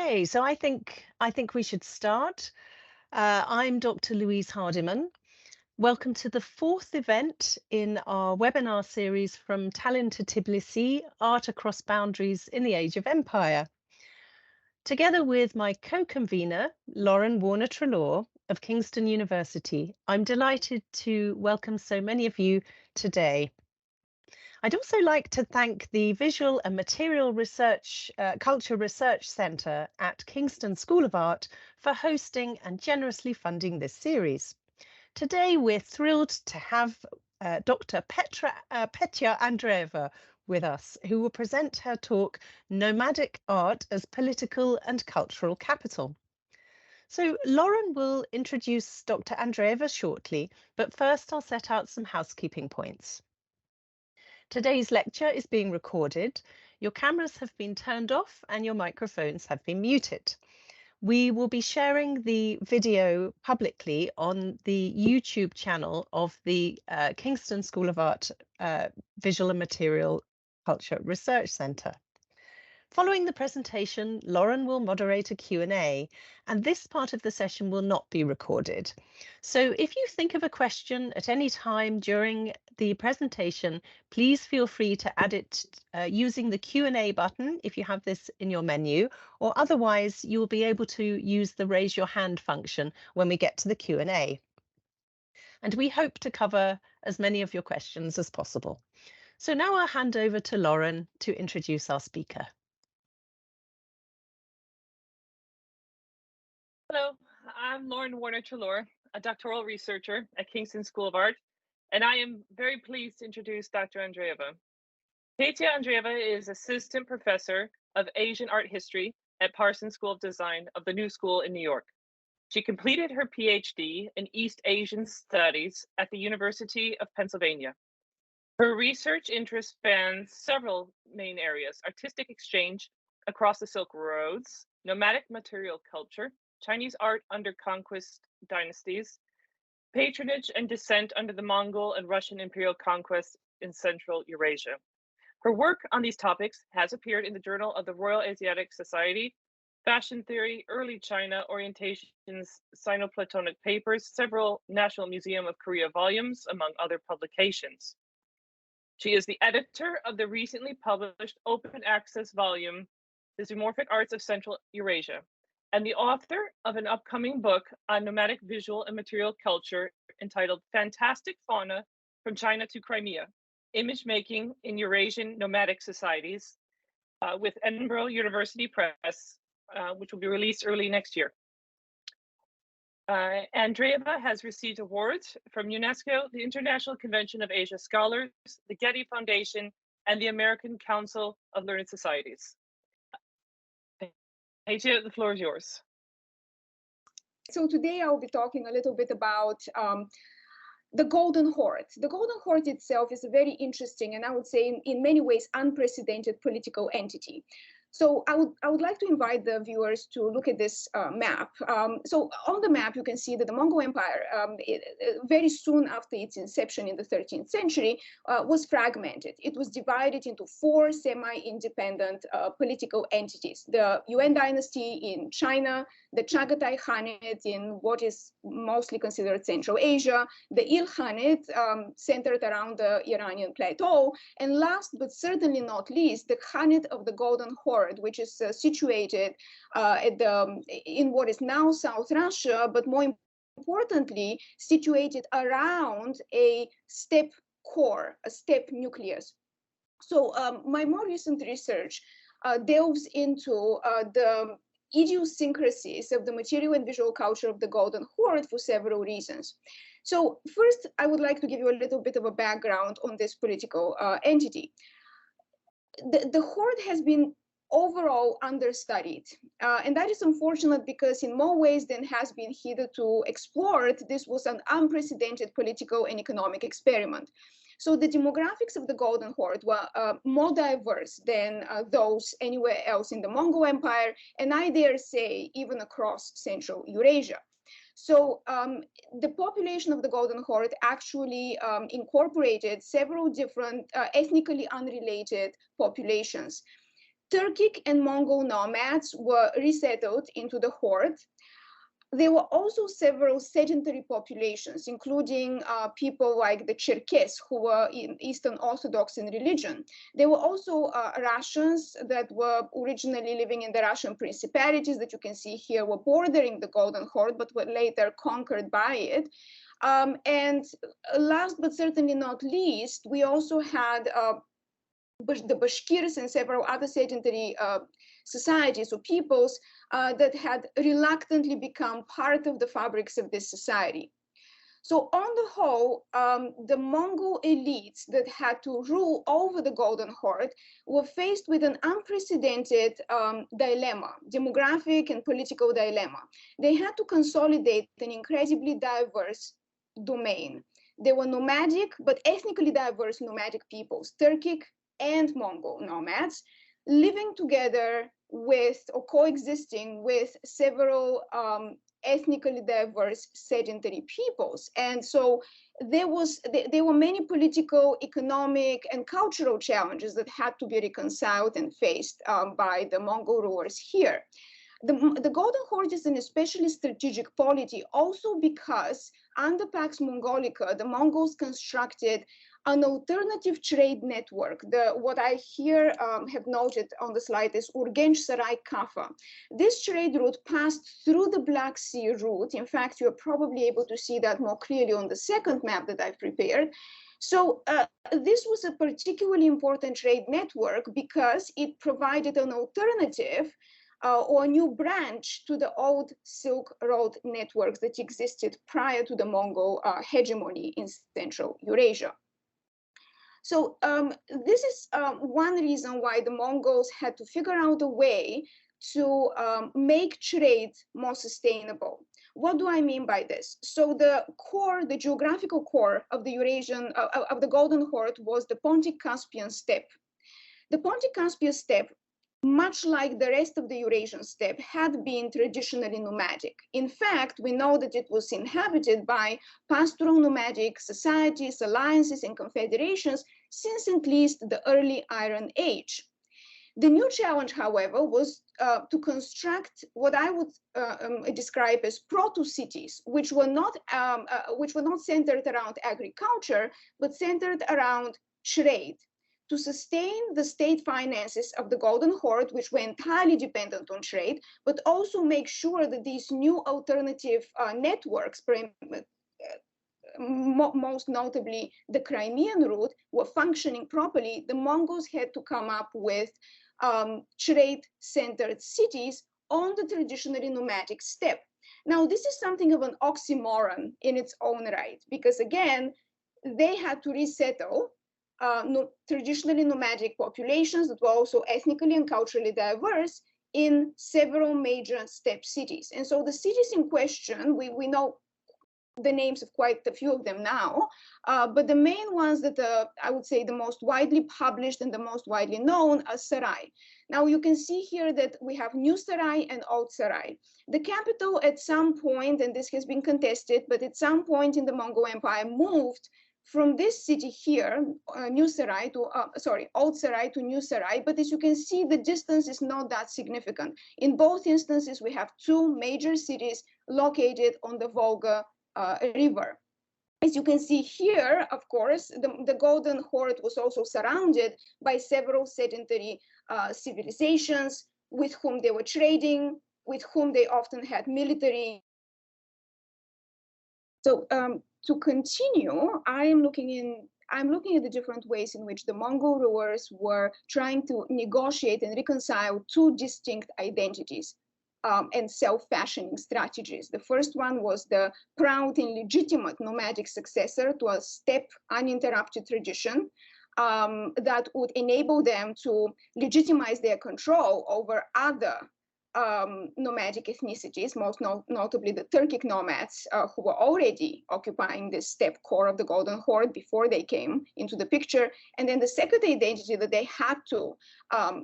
Okay, so I think we should start. I'm Dr. Louise Hardiman. Welcome to the fourth event in our webinar series From Tallinn to Tbilisi, Art Across Boundaries in the Age of Empire. Together with my co-convener, Lauren Warner-Treloar of Kingston University, I'm delighted to welcome so many of you today. I'd also like to thank the Visual and Material Research Culture Research Centre at Kingston School of Art for hosting and generously funding this series. Today, we're thrilled to have Dr. Petya Andreeva with us, who will present her talk, Nomadic Art as Political and Cultural Capital. So Lauren will introduce Dr. Andreeva shortly, but first I'll set out some housekeeping points. Today's lecture is being recorded. Your cameras have been turned off and your microphones have been muted. We will be sharing the video publicly on the YouTube channel of the Kingston School of Art Visual and Material Culture Research Centre. Following the presentation, Lauren will moderate a Q&A, and this part of the session will not be recorded. So if you think of a question at any time during the presentation, please feel free to add it using the Q&A button if you have this in your menu, or otherwise you'll be able to use the raise your hand function when we get to the Q&A. And we hope to cover as many of your questions as possible. So now I'll hand over to Lauren to introduce our speaker. Hello, I'm Lauren Warner-Treloar, a doctoral researcher at Kingston School of Art, and I am very pleased to introduce Dr. Andreeva. Petya Andreeva is Assistant Professor of Asian Art History at Parsons School of Design of the New School in New York. She completed her PhD in East Asian Studies at the University of Pennsylvania. Her research interest spans several main areas: artistic exchange across the Silk Roads, nomadic material culture, Chinese art under conquest dynasties, patronage and descent under the Mongol and Russian imperial conquests in Central Eurasia. Her work on these topics has appeared in the Journal of the Royal Asiatic Society, Fashion Theory, Early China, Orientations, Sino-Platonic Papers, several National Museum of Korea volumes, among other publications. She is the editor of the recently published open access volume, The Zoomorphic Arts of Central Eurasia, and the author of an upcoming book on nomadic visual and material culture entitled Fantastic Fauna from China to Crimea, Image Making in Eurasian Nomadic Societies, with Edinburgh University Press, which will be released early next year. Andreeva has received awards from UNESCO, the International Convention of Asia Scholars, the Getty Foundation, and the American Council of Learned Societies. Petya, the floor is yours. So today I'll be talking a little bit about the Golden Horde. The Golden Horde itself is a very interesting and I would say in many ways unprecedented political entity. So I would like to invite the viewers to look at this map. So on the map, you can see that the Mongol Empire, very soon after its inception in the 13th century, was fragmented. It was divided into four semi-independent political entities: the Yuan dynasty in China, the Chagatai Khanate in what is mostly considered Central Asia, the Il Khanate centered around the Iranian plateau, and last but certainly not least, the Khanate of the Golden Horde, which is situated in what is now South Russia, but more importantly, situated around a steppe core, a steppe nucleus. So my more recent research delves into the idiosyncrasies of the material and visual culture of the Golden Horde for several reasons. So first, I would like to give you a little bit of a background on this political entity. The horde has been overall understudied. And that is unfortunate because in more ways than has been hitherto explored, this was an unprecedented political and economic experiment. So the demographics of the Golden Horde were more diverse than those anywhere else in the Mongol Empire, and I dare say even across Central Eurasia. So the population of the Golden Horde actually incorporated several different ethnically unrelated populations. Turkic and Mongol nomads were resettled into the horde. There were also several sedentary populations, including people like the Cherkess, who were in Eastern Orthodox in religion. There were also Russians that were originally living in the Russian principalities that you can see here were bordering the Golden Horde, but were later conquered by it. And last but certainly not least, we also had the Bashkirs and several other sedentary societies or peoples that had reluctantly become part of the fabrics of this society. So on the whole, the Mongol elites that had to rule over the Golden Horde were faced with an unprecedented dilemma, demographic and political dilemma. They had to consolidate an incredibly diverse domain. They were nomadic, but ethnically diverse nomadic peoples, Turkic and Mongol nomads, living together with or coexisting with several ethnically diverse sedentary peoples. And so there were many political, economic, and cultural challenges that had to be reconciled and faced by the Mongol rulers here. The Golden Horde is an especially strategic polity also because under Pax Mongolica, the Mongols constructed an alternative trade network. What I here have noted on the slide is Urgench-Sarai-Caffa. This trade route passed through the Black Sea route. In fact, you're probably able to see that more clearly on the second map that I've prepared. So this was a particularly important trade network because it provided an alternative or a new branch to the old Silk Road networks that existed prior to the Mongol hegemony in Central Eurasia. So this is one reason why the Mongols had to figure out a way to make trade more sustainable. What do I mean by this? So the core, the geographical core of the Eurasian, of the Golden Horde was the Pontic-Caspian steppe. The Pontic-Caspian steppe, much like the rest of the Eurasian steppe, had been traditionally nomadic. In fact, we know that it was inhabited by pastoral nomadic societies, alliances, and confederations since at least the early Iron Age. The new challenge, however, was to construct what I would describe as proto-cities, which were not centered around agriculture, but centered around trade, to sustain the state finances of the Golden Horde, which were entirely dependent on trade, but also make sure that these new alternative networks, most notably the Crimean route, were functioning properly. The Mongols had to come up with trade-centered cities on the traditionally nomadic steppe. Now, this is something of an oxymoron in its own right, because again, they had to resettle traditionally nomadic populations that were also ethnically and culturally diverse in several major steppe cities. And so the cities in question, we know the names of quite a few of them now, but the main ones that I would say the most widely published and the most widely known are Sarai. Now you can see here that we have New Sarai and Old Sarai. The capital at some point, and this has been contested, but at some point in the Mongol Empire moved from this city here, Old Sarai to New Sarai, but as you can see, the distance is not that significant. In both instances, we have two major cities located on the Volga river. As you can see here, of course, the Golden Horde was also surrounded by several sedentary civilizations with whom they were trading, with whom they often had military. So to continue, I'm looking at the different ways in which the Mongol rulers were trying to negotiate and reconcile two distinct identities and self-fashioning strategies. The first one was the proud and legitimate nomadic successor to a steppe uninterrupted tradition that would enable them to legitimize their control over other nomadic ethnicities, most notably the Turkic nomads who were already occupying the steppe core of the Golden Horde before they came into the picture. And then the second identity that they had to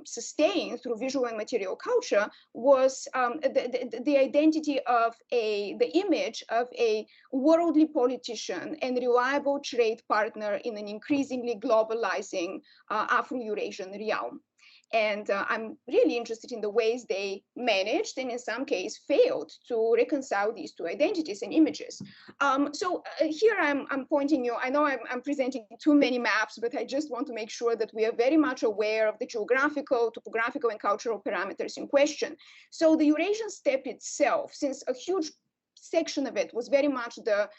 sustain through visual and material culture was the identity of the image of a worldly politician and reliable trade partner in an increasingly globalizing Afro-Eurasian realm. And I'm really interested in the ways they managed and in some case failed to reconcile these two identities and images. Here I'm pointing you, I know I'm presenting too many maps, but I just want to make sure that we are very much aware of the geographical, topographical, and cultural parameters in question. So the Eurasian steppe itself, since a huge section of it was very much the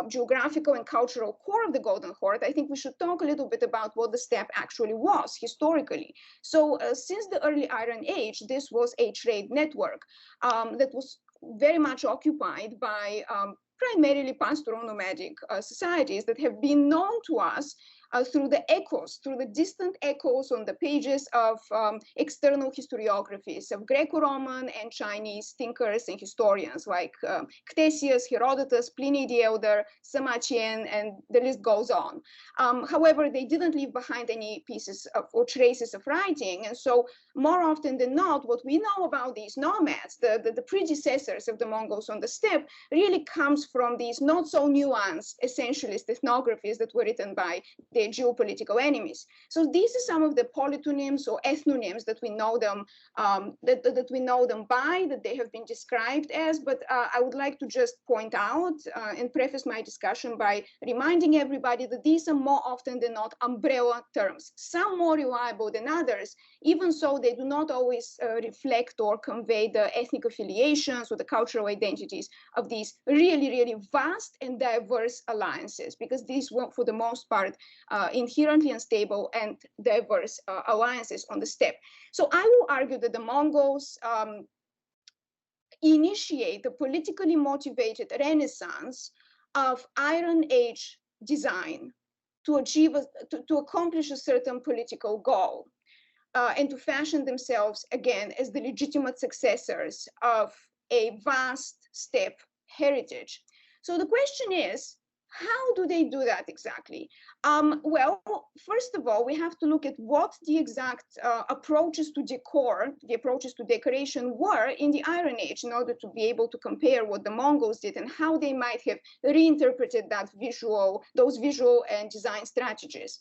geographical and cultural core of the Golden Horde, I think we should talk a little bit about what the steppe actually was historically. So since the early Iron Age, this was a trade network that was very much occupied by primarily pastoral nomadic societies that have been known to us through the echoes, through the distant echoes on the pages of external historiographies of Greco-Roman and Chinese thinkers and historians like Ctesias, Herodotus, Pliny the Elder, Sima-Qian, and the list goes on. However, they didn't leave behind any pieces of, or traces of writing. And so more often than not, what we know about these nomads, the predecessors of the Mongols on the steppe, really comes from these not so nuanced essentialist ethnographies that were written by their geopolitical enemies. So these are some of the polytonyms or ethnonyms that we know them that we know them by, that they have been described as. But I would like to just point out and preface my discussion by reminding everybody that these are more often than not umbrella terms, some more reliable than others, even so they do not always reflect or convey the ethnic affiliations or the cultural identities of these really, really vast and diverse alliances, because these were, for the most part, inherently unstable and diverse alliances on the steppe. So I will argue that the Mongols initiate a politically motivated renaissance of Iron Age design to achieve, to accomplish a certain political goal. And to fashion themselves again as the legitimate successors of a vast steppe heritage. So the question is, how do they do that exactly? Well, first of all, we have to look at what the exact approaches to decor, the approaches to decoration were in the Iron Age, in order to be able to compare what the Mongols did and how they might have reinterpreted those visual and design strategies.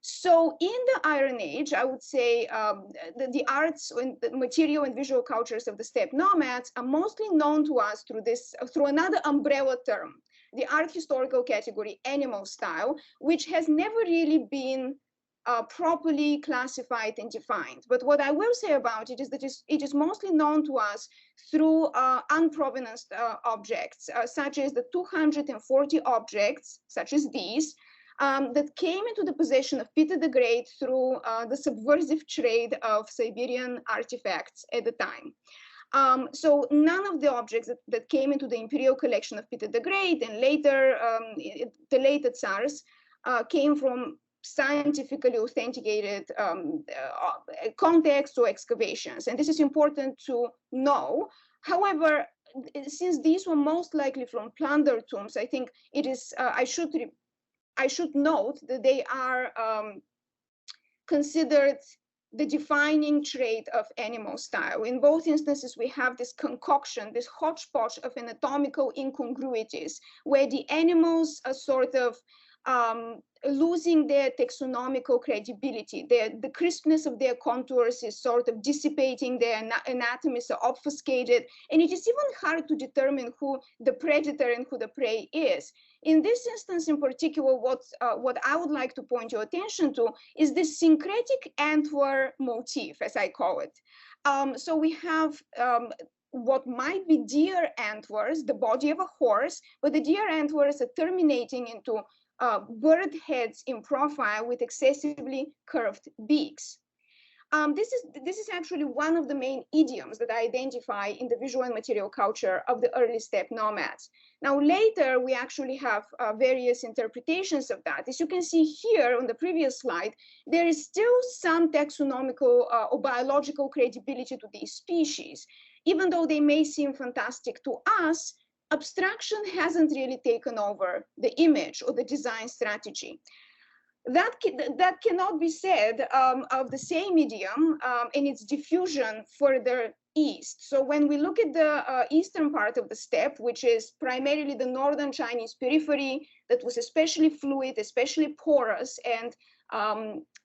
So in the Iron Age, I would say the arts and the material and visual cultures of the steppe nomads are mostly known to us through another umbrella term, the art historical category animal style, which has never really been properly classified and defined. But what I will say about it is that it is mostly known to us through unprovenanced objects, such as the 240 objects, such as these, that came into the possession of Peter the Great through the subversive trade of Siberian artifacts at the time. So none of the objects that came into the imperial collection of Peter the Great and later the later tsars came from scientifically authenticated contexts or excavations. And this is important to know. However, since these were most likely from plunder tombs, I think it is, I should note that they are considered the defining trait of animal style. In both instances, we have this concoction, this hodgepodge of anatomical incongruities, where the animals are sort of losing their taxonomical credibility. The crispness of their contours is sort of dissipating, their anatomies are obfuscated, and it is even hard to determine who the predator and who the prey is. In this instance in particular, what I would like to point your attention to is this syncretic antler motif, as I call it. So we have what might be deer antlers, the body of a horse, but the deer antlers are terminating into bird heads in profile with excessively curved beaks. This is actually one of the main idioms that I identify in the visual and material culture of the early steppe nomads. Now, later, we actually have various interpretations of that. As you can see here on the previous slide, there is still some taxonomical or biological credibility to these species. Even though they may seem fantastic to us, abstraction hasn't really taken over the image or the design strategy. That cannot be said of the same idiom in its diffusion further east. So when we look at the eastern part of the steppe, which is primarily the northern Chinese periphery, that was especially fluid, especially porous, and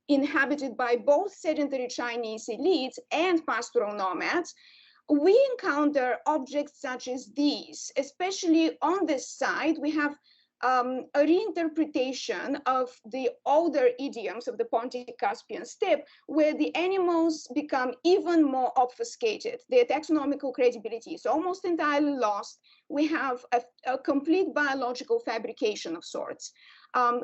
inhabited by both sedentary Chinese elites and pastoral nomads, we encounter objects such as these. Especially on this side, we have a reinterpretation of the older idioms of the Pontic-Caspian steppe, where the animals become even more obfuscated. Their taxonomical credibility is almost entirely lost. We have a complete biological fabrication of sorts.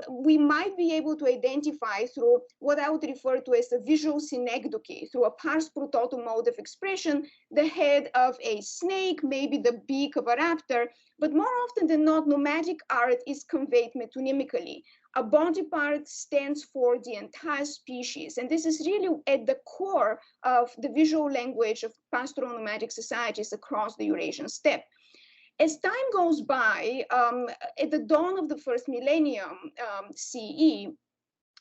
We might be able to identify through what I would refer to as a visual synecdoche, through a pars pro toto mode of expression, the head of a snake, maybe the beak of a raptor, but more often than not, nomadic art is conveyed metonymically. A body part stands for the entire species, and this is really at the core of the visual language of pastoral nomadic societies across the Eurasian steppe. As time goes by, at the dawn of the first millennium CE,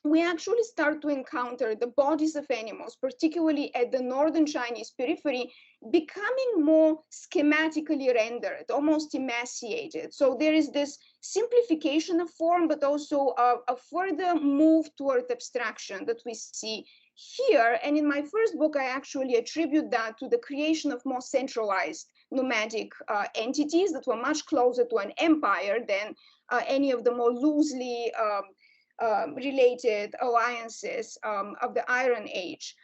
we actually start to encounter the bodies of animals, particularly at the northern Chinese periphery, becoming more schematically rendered, almost emaciated. So there is this simplification of form, but also a further move toward abstraction that we see here. And in my first book, I actually attribute that to the creation of more centralized nomadic entities that were much closer to an empire than any of the more loosely related alliances of the Iron Age.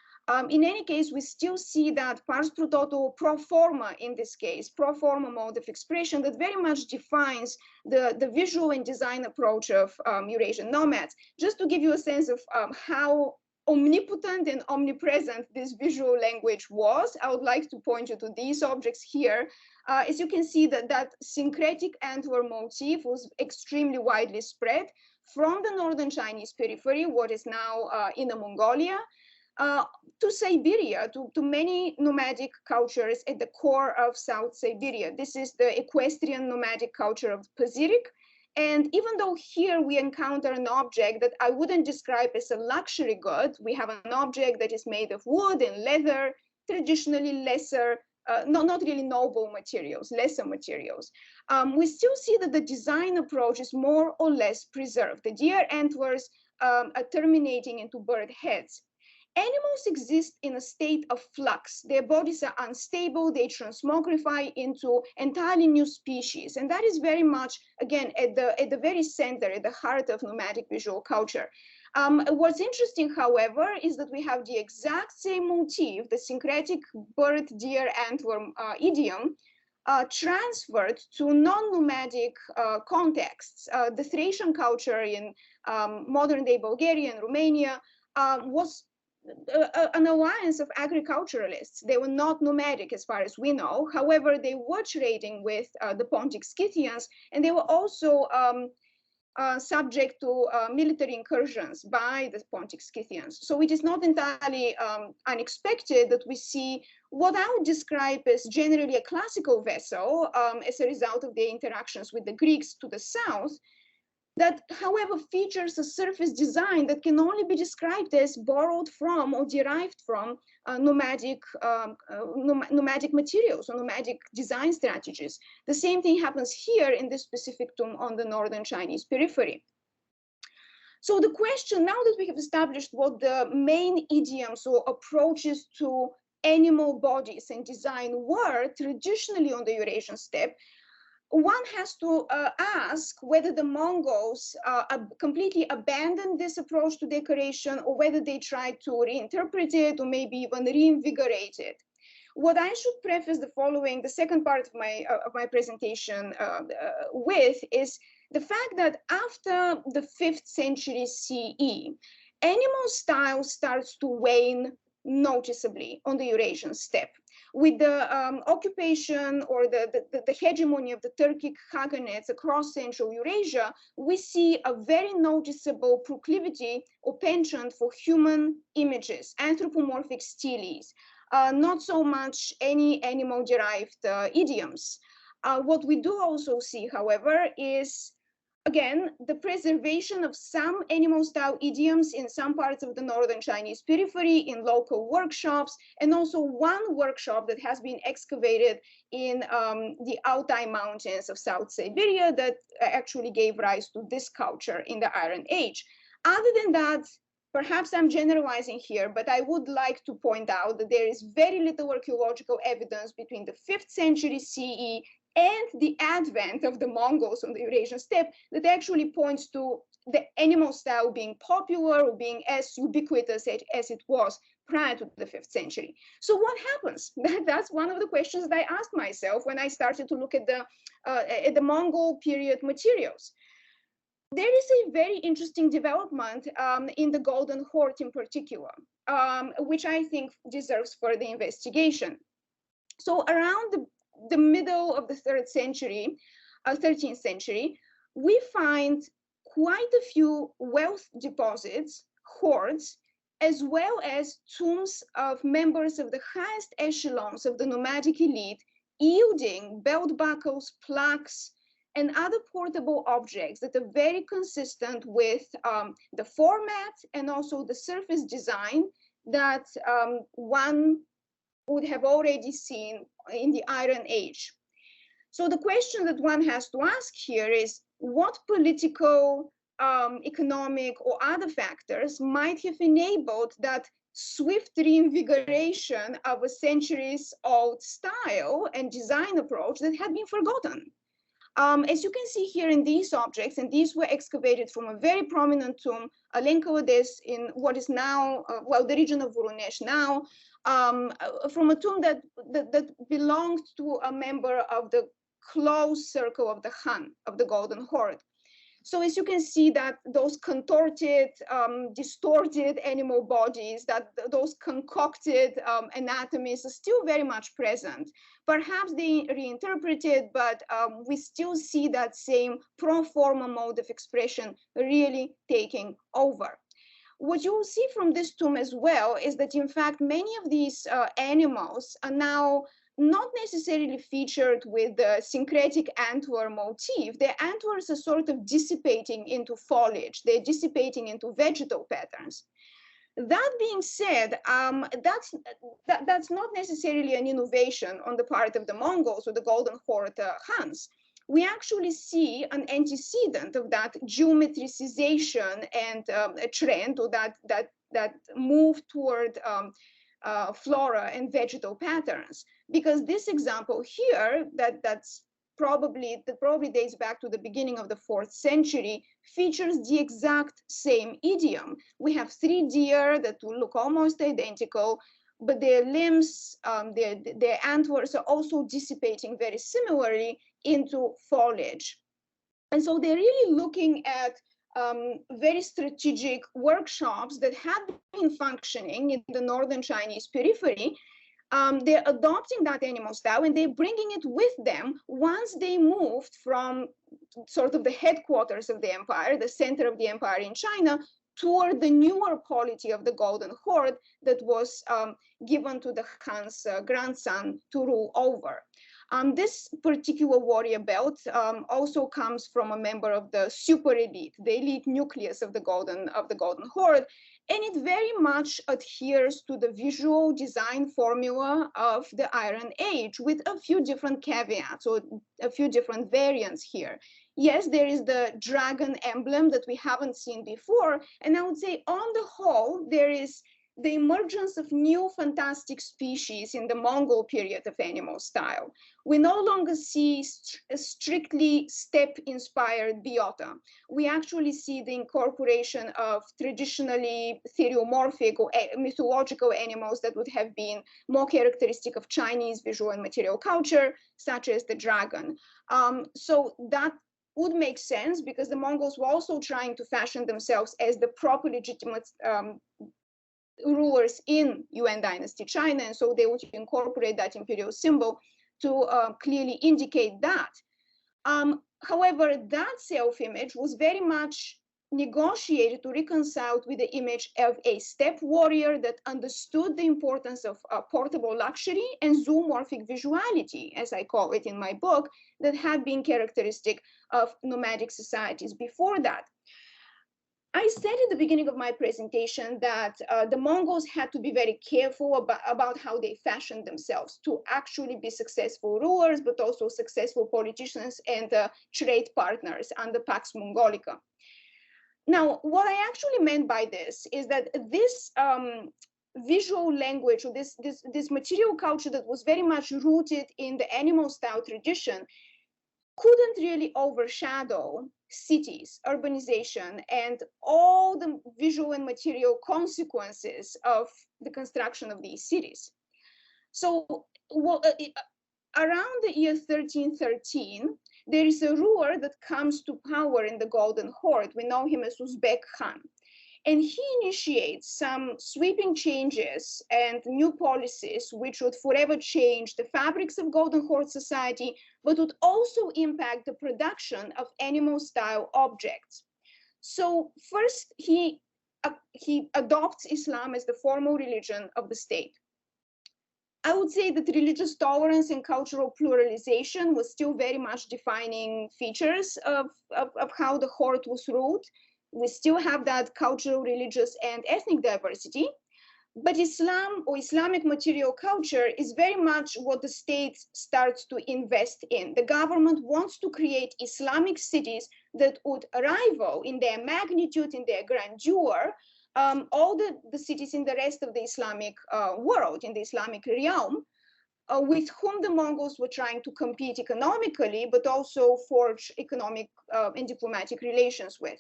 In any case, we still see that pars pro toto pro forma, in this case, pro forma mode of expression that very much defines the visual and design approach of Eurasian nomads. Just to give you a sense of how omnipotent and omnipresent this visual language was, I would like to point you to these objects here. As you can see, that syncretic antler motif was extremely widely spread from the northern Chinese periphery, what is now Inner Mongolia, to Siberia, to many nomadic cultures at the core of South Siberia. This is the equestrian nomadic culture of Pazyryk. And even though here we encounter an object that I wouldn't describe as a luxury good, we have an object that is made of wood and leather, traditionally lesser, not really noble materials, lesser materials. We still see that the design approach is more or less preserved. The deer antlers are terminating into bird heads. Animals exist in a state of flux. Their bodies are unstable. They transmogrify into entirely new species. And that is very much, again, at the very center, at the heart of nomadic visual culture. What's interesting, however, is that we have the exact same motif, the syncretic bird, deer, antler idiom, transferred to non-nomadic contexts. The Thracian culture in modern-day Bulgaria and Romania was an alliance of agriculturalists. They were not nomadic as far as we know. However, they were trading with the Pontic Scythians, and they were also subject to military incursions by the Pontic Scythians. So it is not entirely unexpected that we see what I would describe as generally a classical vessel as a result of their interactions with the Greeks to the south, that, however, features a surface design that can only be described as borrowed from or derived from nomadic materials or nomadic design strategies. The same thing happens here in this specific tomb on the northern Chinese periphery. So the question, now that we have established what the main idioms or approaches to animal bodies and design were traditionally on the Eurasian steppe, one has to ask whether the Mongols completely abandoned this approach to decoration or whether they tried to reinterpret it or maybe even reinvigorate it. What I should preface the following, the second part of my presentation with is the fact that after the 5th century CE, animal style starts to wane noticeably on the Eurasian steppe. With the occupation or the hegemony of the Turkic Khaganates across Central Eurasia, we see a very noticeable proclivity or penchant for human images, anthropomorphic steles, not so much any animal-derived idioms. What we do also see, however, is again, the preservation of some animal-style idioms in some parts of the northern Chinese periphery, in local workshops, and also one workshop that has been excavated in the Altai Mountains of South Siberia that actually gave rise to this culture in the Iron Age. Other than that, Perhaps I'm generalizing here, but I would like to point out that there is very little archaeological evidence between the 5th century CE and the advent of the Mongols on the Eurasian steppe that actually points to the animal style being popular or being as ubiquitous as it was prior to the 5th century. So what happens? That's one of the questions that I asked myself when I started to look at the Mongol period materials. There is a very interesting development in the Golden Horde in particular, which I think deserves further investigation. So around the middle of the 13th century, we find quite a few wealth deposits, hordes, as well as tombs of members of the highest echelons of the nomadic elite, yielding belt buckles, plaques, and other portable objects that are very consistent with the format and also the surface design that one would have already seen in the Iron Age. So the question that one has to ask here is, what political, economic, or other factors might have enabled that swift reinvigoration of a centuries-old style and design approach that had been forgotten? As you can see here in these objects, and these were excavated from a very prominent tomb, Alenkodes, in what is now, the region of Voronezh now, from a tomb that belonged to a member of the close circle of the Khan, of the Golden Horde. So as you can see that those contorted, distorted animal bodies, that those concocted anatomies are still very much present. Perhaps they reinterpreted, but we still see that same pro forma mode of expression really taking over. What you will see from this tomb as well is that in fact, many of these animals are now not necessarily featured with the syncretic antler motif. Their antlers are sort of dissipating into foliage. They're dissipating into vegetal patterns. That being said, that's not necessarily an innovation on the part of the Mongols or the Golden Horde Khans. We actually see an antecedent of that geometricization and a trend, or that move toward flora and vegetal patterns. Because this example here, that probably dates back to the beginning of the 4th century, features the exact same idiom. We have 3 deer that look almost identical, but their limbs, their antlers are also dissipating very similarly into foliage. And so they're really looking at very strategic workshops that had been functioning in the northern Chinese periphery. They're adopting that animal style and they're bringing it with them once they moved from sort of the headquarters of the empire, the center of the empire in China, toward the newer polity of the Golden Horde that was given to the Khan's grandson to rule over. This particular warrior belt also comes from a member of the super elite, the elite nucleus of the Golden Horde, and it very much adheres to the visual design formula of the Iron Age with a few different caveats or a few different variants here. Yes, there is the dragon emblem that we haven't seen before, and I would say on the whole, there is the emergence of new fantastic species in the Mongol period of animal style. We no longer see a strictly steppe-inspired biota. We actually see the incorporation of traditionally theriomorphic or mythological animals that would have been more characteristic of Chinese visual and material culture, such as the dragon. So that would make sense because the Mongols were also trying to fashion themselves as the proper legitimate rulers in Yuan dynasty China, and so they would incorporate that imperial symbol to clearly indicate that. However, that self-image was very much negotiated to reconcile with the image of a steppe warrior that understood the importance of portable luxury and zoomorphic visuality, as I call it in my book, that had been characteristic of nomadic societies before that. I said at the beginning of my presentation that the Mongols had to be very careful about how they fashioned themselves to actually be successful rulers, but also successful politicians and trade partners under Pax Mongolica. Now, what I actually meant by this is that this visual language, or this material culture that was very much rooted in the animal style tradition, couldn't really overshadow cities, urbanization, and all the visual and material consequences of the construction of these cities. So around the year 1313, there is a ruler that comes to power in the Golden Horde. We know him as Uzbek Khan. And he initiates some sweeping changes and new policies, which would forever change the fabrics of Golden Horde society, but would also impact the production of animal-style objects. So first, he adopts Islam as the formal religion of the state. I would say that religious tolerance and cultural pluralization was still very much defining features of how the horde was ruled. We still have that cultural, religious, and ethnic diversity. But Islam, or Islamic material culture, is very much what the state starts to invest in. The government wants to create Islamic cities that would rival in their magnitude, in their grandeur, all the cities in the rest of the Islamic world, in the Islamic realm, with whom the Mongols were trying to compete economically, but also forge economic and diplomatic relations with.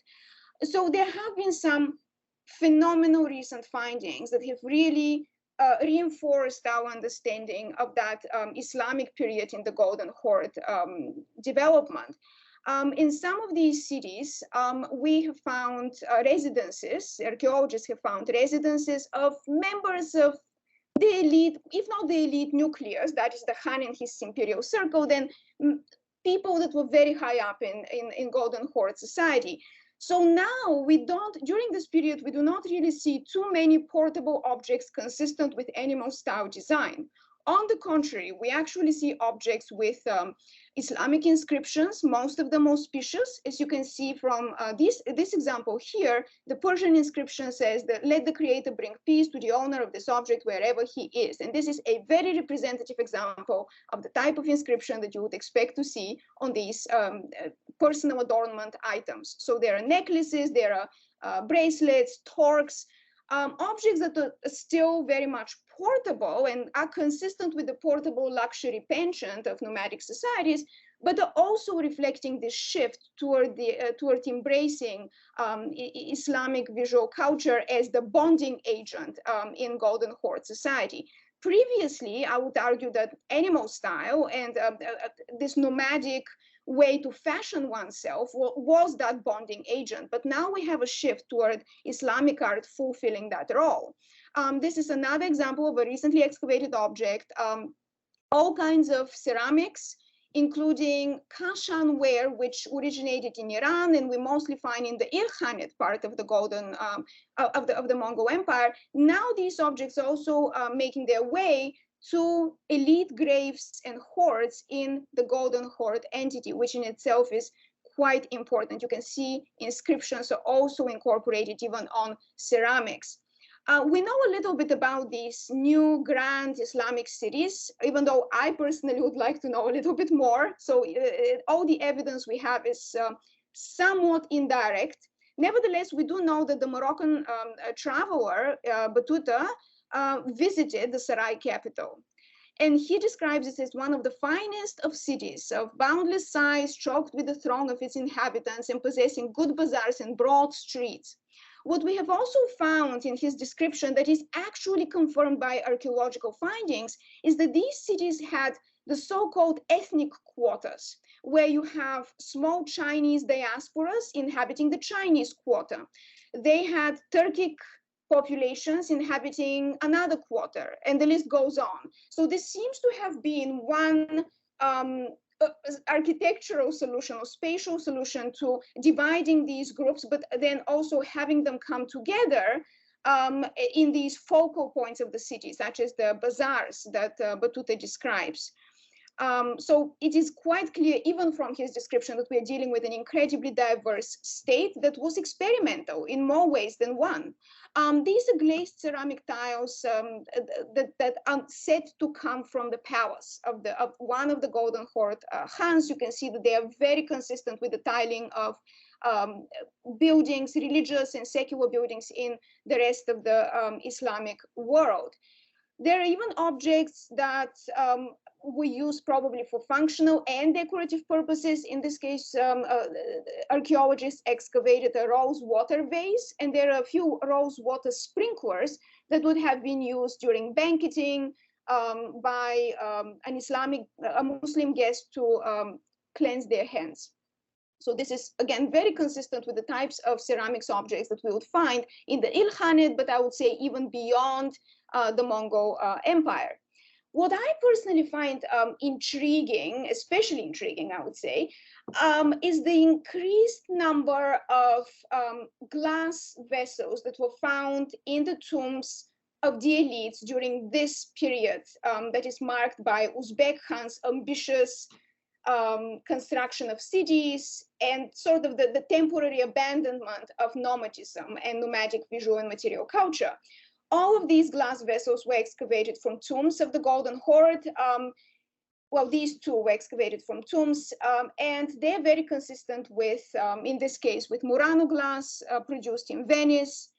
So there have been some phenomenal recent findings that have really reinforced our understanding of that Islamic period in the Golden Horde development. In some of these cities, we have found residences, archaeologists have found residences of members of the elite, if not the elite nucleus, that is the Khan and his imperial circle, then people that were very high up in Golden Horde society. So now during this period, we do not really see too many portable objects consistent with animal style design. On the contrary, we actually see objects with Islamic inscriptions, most of them auspicious. As you can see from this example here, the Persian inscription says that let the creator bring peace to the owner of this object wherever he is. And this is a very representative example of the type of inscription that you would expect to see on these personal adornment items. So there are necklaces, there are bracelets, torques, objects that are still very much portable and are consistent with the portable luxury penchant of nomadic societies, but are also reflecting this shift toward embracing Islamic visual culture as the bonding agent in Golden Horde society. Previously, I would argue that animal style and this nomadic way to fashion oneself was that bonding agent, but now we have a shift toward Islamic art fulfilling that role. This is another example of a recently excavated object, all kinds of ceramics, including Kashan ware, which originated in Iran, and we mostly find in the Ilkhanate part of the Golden of the Mongol Empire. Now these objects are also making their way to elite graves and hordes in the Golden Horde entity, which in itself is quite important. You can see inscriptions are also incorporated even on ceramics. We know a little bit about these new grand Islamic cities, even though I personally would like to know a little bit more. So all the evidence we have is somewhat indirect. Nevertheless, we do know that the Moroccan traveler, Batuta, visited the Sarai capital. And he describes it as one of the finest of cities, of boundless size, choked with the throng of its inhabitants and possessing good bazaars and broad streets. What we have also found in his description that is actually confirmed by archaeological findings is that these cities had the so-called ethnic quarters, where you have small Chinese diasporas inhabiting the Chinese quarter. They had Turkic populations inhabiting another quarter, and the list goes on. So this seems to have been one architectural solution or spatial solution to dividing these groups, but then also having them come together in these focal points of the city, such as the bazaars that Batuta describes. So it is quite clear, even from his description, that we are dealing with an incredibly diverse state that was experimental in more ways than one. These are glazed ceramic tiles that are said to come from the palace of one of the Golden Horde Khans. You can see that they are very consistent with the tiling of buildings, religious and secular buildings in the rest of the Islamic world. There are even objects that we use probably for functional and decorative purposes. In this case, archaeologists excavated a rose water vase, and there are a few rose water sprinklers that would have been used during banqueting by a Muslim guest to cleanse their hands. So this is, again, very consistent with the types of ceramics objects that we would find in the Ilkhanate, but I would say even beyond the Mongol Empire. What I personally find intriguing, especially intriguing, I would say, is the increased number of glass vessels that were found in the tombs of the elites during this period that is marked by Uzbek Khans' ambitious construction of cities and sort of the temporary abandonment of nomadism and nomadic visual and material culture. All of these glass vessels were excavated from tombs of the Golden Horde. Well, these two were excavated from tombs, and they're very consistent with, in this case, with Murano glass produced in Venice.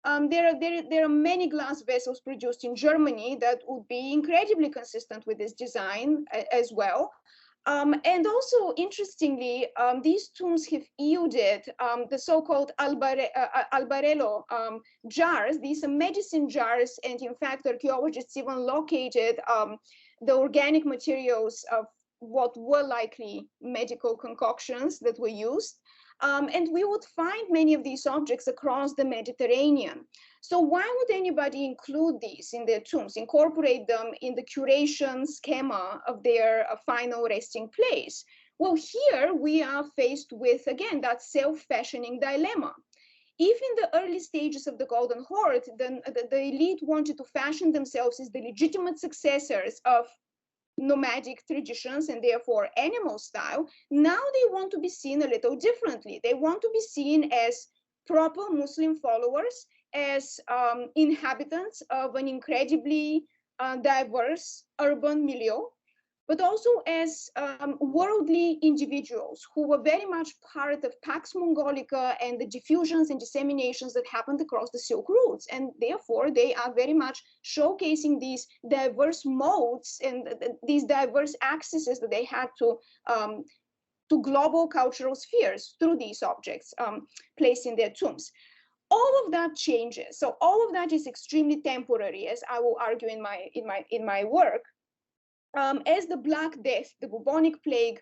There are many glass vessels produced in Germany that would be incredibly consistent with this design as well. And also, interestingly, these tombs have yielded the so-called albarello jars. These are medicine jars, and in fact, archaeologists even located the organic materials of what were likely medical concoctions that were used. And we would find many of these objects across the Mediterranean. So why would anybody include these in their tombs, incorporate them in the curation schema of their final resting place? Well, here we are faced with, again, that self-fashioning dilemma. If in the early stages of the Golden Horde, the elite wanted to fashion themselves as the legitimate successors of nomadic traditions and therefore animal style, now they want to be seen a little differently. They want to be seen as proper Muslim followers, as inhabitants of an incredibly diverse urban milieu, but also as worldly individuals who were very much part of Pax Mongolica and the diffusions and disseminations that happened across the Silk routes. And therefore, they are very much showcasing these diverse modes and these diverse accesses that they had to global cultural spheres through these objects placed in their tombs. All of that changes. So all of that is extremely temporary, as I will argue in my work. As the Black Death, the bubonic plague,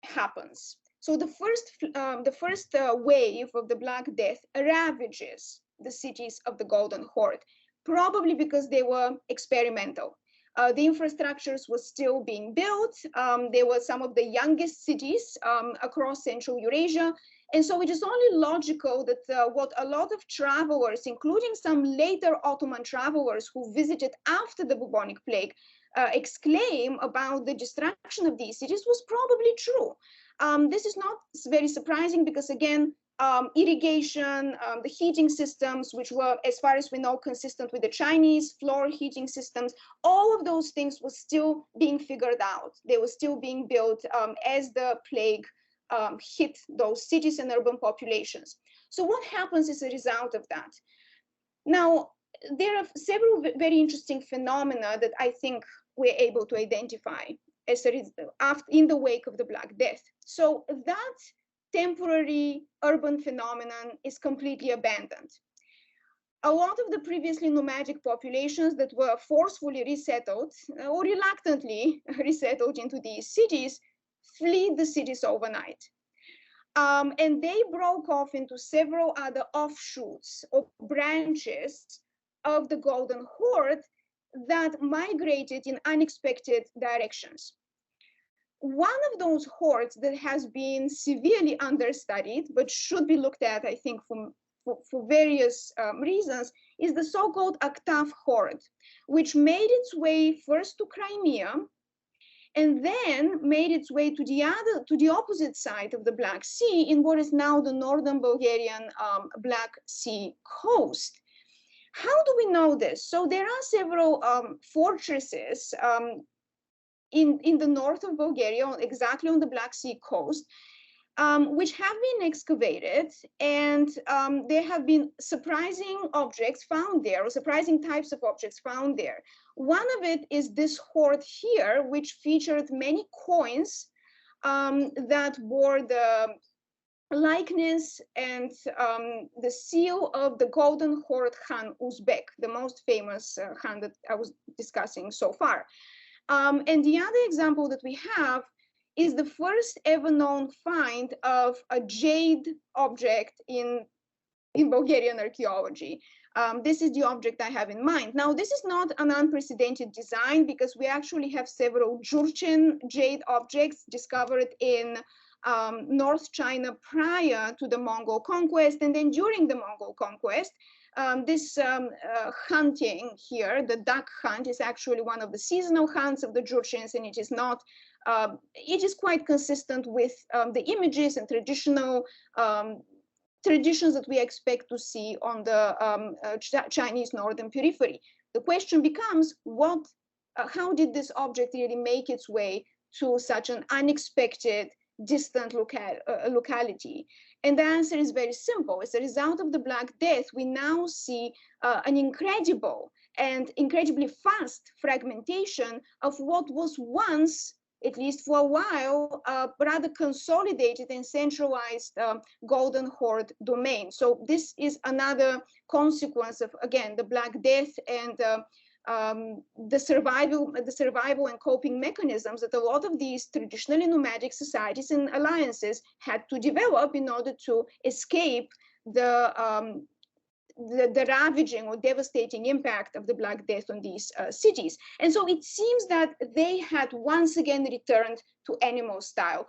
happens. So the first wave of the Black Death ravages the cities of the Golden Horde, probably because they were experimental. The infrastructures were still being built. They were some of the youngest cities across Central Eurasia. And so it is only logical that what a lot of travelers, including some later Ottoman travelers who visited after the bubonic plague, exclaim about the destruction of these cities was probably true. This is not very surprising because, again, irrigation, the heating systems, which were, as far as we know, consistent with the Chinese floor heating systems, all of those things were still being figured out. They were still being built as the plague hit those cities and urban populations. So what happens as a result of that? Now, there are several very interesting phenomena that I think we're able to identify as in the wake of the Black Death. So that temporary urban phenomenon is completely abandoned. A lot of the previously nomadic populations that were forcefully resettled or reluctantly resettled into these cities fled the cities overnight. And they broke off into several other offshoots or branches of the Golden Horde that migrated in unexpected directions. One of those hordes that has been severely understudied, but should be looked at, I think, for various reasons, is the so-called Octave Horde, which made its way first to Crimea, and then made its way to the opposite side of the Black Sea in what is now the northern Bulgarian Black Sea coast. How do we know this? So there are several fortresses in the north of Bulgaria, exactly on the Black Sea coast, which have been excavated, and there have been surprising objects found there, or surprising types of objects found there. One of it is this hoard here, which featured many coins that bore the likeness and the seal of the Golden Horde Khan Uzbek, the most famous Khan that I was discussing so far. And the other example that we have is the first ever known find of a jade object in Bulgarian archaeology. This is the object I have in mind. Now, this is not an unprecedented design because we actually have several Jurchen jade objects discovered in North China prior to the Mongol conquest, and then during the Mongol conquest. This hunting here, the duck hunt, is actually one of the seasonal hunts of the Jurchens, and it is not. It is quite consistent with the images and traditional traditions that we expect to see on the Chinese northern periphery. The question becomes, how did this object really make its way to such an unexpected, distant locality? And the answer is very simple. As a result of the Black Death, we now see an incredible and incredibly fast fragmentation of what was once, at least for a while, rather consolidated and centralized Golden Horde domain. So this is another consequence of, again, the Black Death and the survival and coping mechanisms that a lot of these traditionally nomadic societies and alliances had to develop in order to escape the ravaging or devastating impact of the Black Death on these cities. And so it seems that they had once again returned to animal style.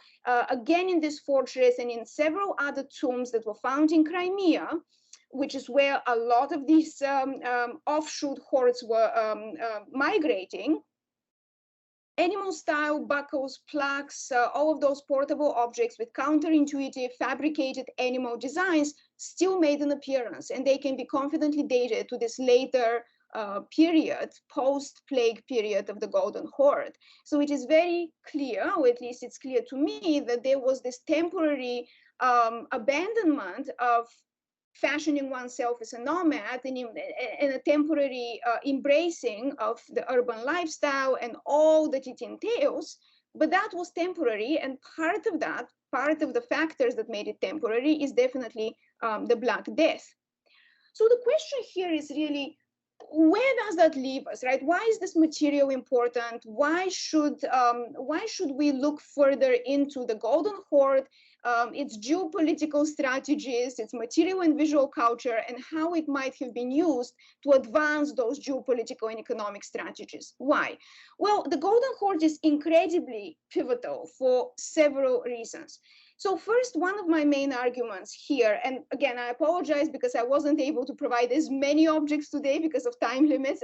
Again, in this fortress and in several other tombs that were found in Crimea, which is where a lot of these offshoot hordes were migrating. Animal style buckles, plaques, all of those portable objects with counterintuitive fabricated animal designs still made an appearance, and they can be confidently dated to this later period, post-plague period of the Golden Horde. So it is very clear, or at least it's clear to me, that there was this temporary abandonment of fashioning oneself as a nomad and a temporary embracing of the urban lifestyle and all that it entails. But that was temporary, and part of the factors that made it temporary is definitely the Black Death. So the question here is really, where does that leave us, right? Why is this material important? Why should we look further into the Golden Horde, its geopolitical strategies, its material and visual culture, and how it might have been used to advance those geopolitical and economic strategies? Why? Well, the Golden Horde is incredibly pivotal for several reasons. So first, one of my main arguments here, and again, I apologize because I wasn't able to provide as many objects today because of time limits.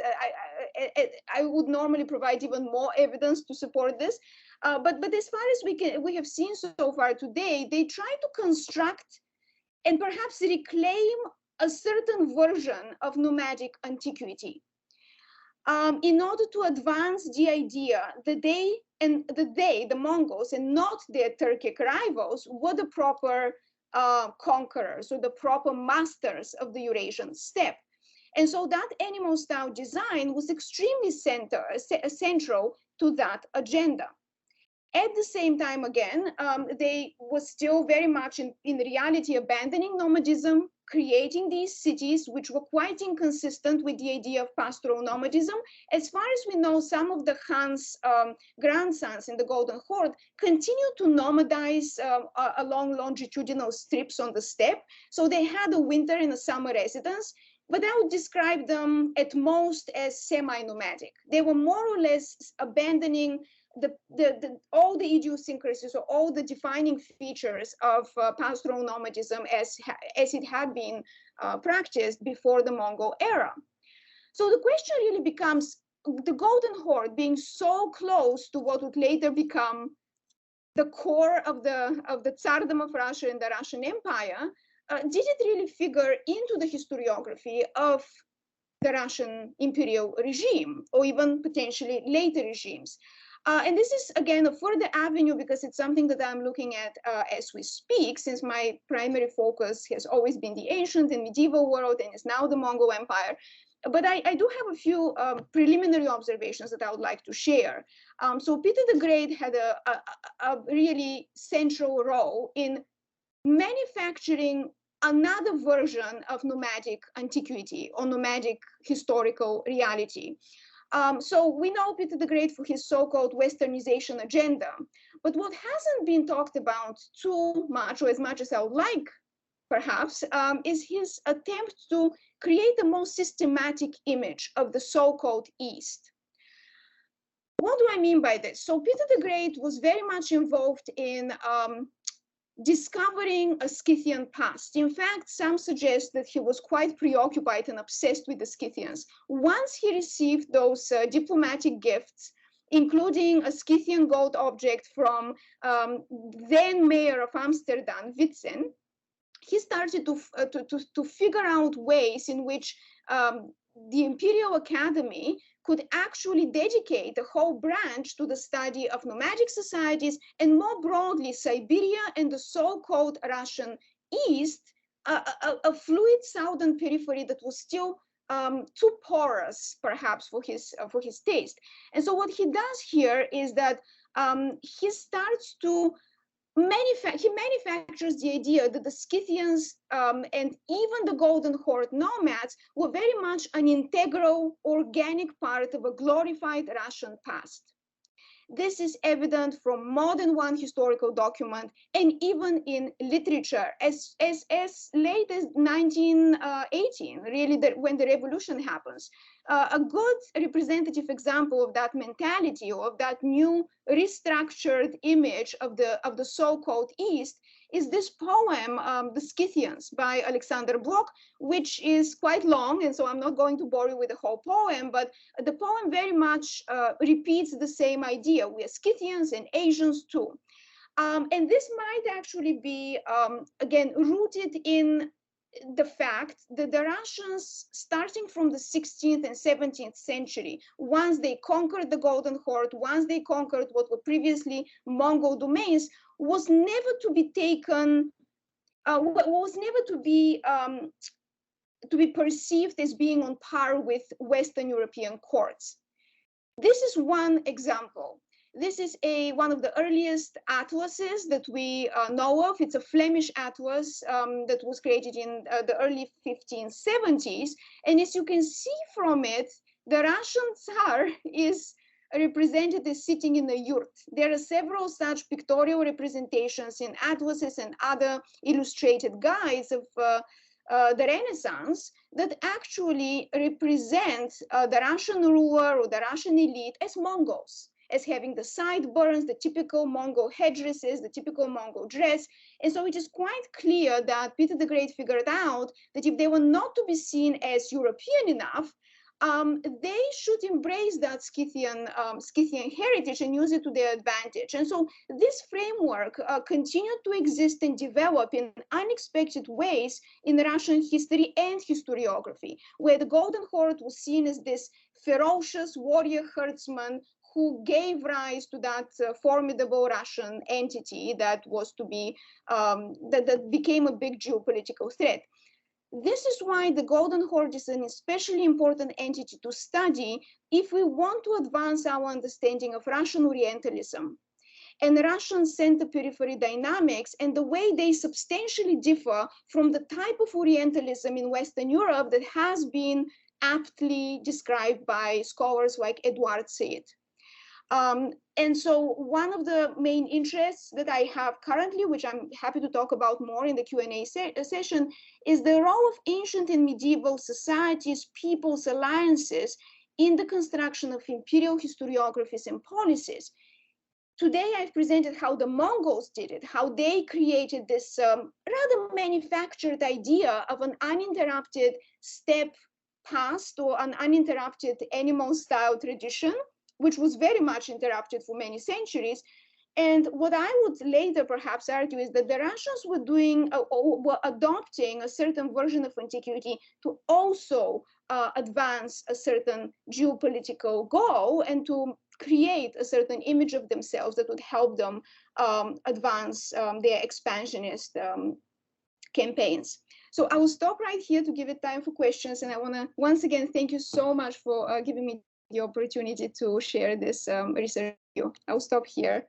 I would normally provide even more evidence to support this. But as far as we have seen so far today, they try to construct and perhaps reclaim a certain version of nomadic antiquity in order to advance the idea that the Mongols, and not their Turkic rivals, were the proper conquerors or the proper masters of the Eurasian steppe. And so that animal style design was extremely central to that agenda. At the same time, again, they were still very much in reality abandoning nomadism, creating these cities which were quite inconsistent with the idea of pastoral nomadism. As far as we know, some of the Khan's grandsons in the Golden Horde continued to nomadize along longitudinal strips on the steppe. So they had a winter and a summer residence. but I would describe them at most as semi-nomadic. They were more or less abandoning all the idiosyncrasies or all the defining features of pastoral nomadism as it had been practiced before the Mongol era. So the question really becomes, the Golden Horde being so close to what would later become the core of the Tsardom of Russia and the Russian Empire, did it really figure into the historiography of the Russian imperial regime, or even potentially later regimes? And this is, again, a further avenue because it's something that I'm looking at as we speak, since my primary focus has always been the ancient and medieval world and is now the Mongol Empire. But I do have a few preliminary observations that I would like to share. So Peter the Great had a really central role in manufacturing another version of nomadic antiquity or nomadic historical reality. So we know Peter the Great for his so-called Westernization agenda, but what hasn't been talked about too much, or as much as I would like, perhaps, is his attempt to create a more systematic image of the so-called East. What do I mean by this? So Peter the Great was very much involved in discovering a Scythian past. In fact, some suggest that he was quite preoccupied and obsessed with the Scythians. Once he received those diplomatic gifts, including a Scythian gold object from then mayor of Amsterdam, Witzen, he started to figure out ways in which the Imperial Academy could actually dedicate a whole branch to the study of nomadic societies, and more broadly, Siberia and the so-called Russian East, a fluid southern periphery that was still too porous, perhaps, for his taste. And so what he does here is that he starts to he manufactures the idea that the Scythians and even the Golden Horde nomads were very much an integral, organic part of a glorified Russian past. This is evident from more than one historical document and even in literature as late as 1918, really, when the revolution happens. A good representative example of that mentality, or of that new restructured image of the so-called East, is this poem, The Scythians, by Alexander Blok, which is quite long, and so I'm not going to bore you with the whole poem, but the poem very much repeats the same idea. We are Scythians and Asians too. And this might actually be, again, rooted in the fact that the Russians, starting from the 16th and 17th century, once they conquered the Golden Horde, once they conquered what were previously Mongol domains, was never to be taken, was never to be perceived as being on par with Western European courts. This is one example. This is one of the earliest atlases that we know of. It's a Flemish atlas that was created in the early 1570s. And as you can see from it, the Russian Tsar is represented as sitting in a yurt. There are several such pictorial representations in atlases and other illustrated guides of the Renaissance that actually represent the Russian ruler or the Russian elite as Mongols, as having the sideburns, the typical Mongol headdresses, the typical Mongol dress. And so it is quite clear that Peter the Great figured out that if they were not to be seen as European enough, they should embrace that Scythian heritage and use it to their advantage. And so this framework continued to exist and develop in unexpected ways in Russian history and historiography, where the Golden Horde was seen as this ferocious warrior herdsman who gave rise to that formidable Russian entity that was to be, that became a big geopolitical threat. This is why the Golden Horde is an especially important entity to study if we want to advance our understanding of Russian Orientalism and Russian center-periphery dynamics and the way they substantially differ from the type of Orientalism in Western Europe that has been aptly described by scholars like Edward Said. And so one of the main interests that I have currently, which I'm happy to talk about more in the Q&A session, is the role of ancient and medieval societies, peoples, alliances in the construction of imperial historiographies and policies. Today, I've presented how the Mongols did it, how they created this rather manufactured idea of an uninterrupted steppe past or an uninterrupted animal-style tradition, which was very much interrupted for many centuries. And what I would later perhaps argue is that the Russians were doing or were adopting a certain version of antiquity to also advance a certain geopolitical goal and to create a certain image of themselves that would help them advance their expansionist campaigns. So I will stop right here to give it time for questions. And I want to once again thank you so much for giving me the opportunity to share this research with you. I'll stop here.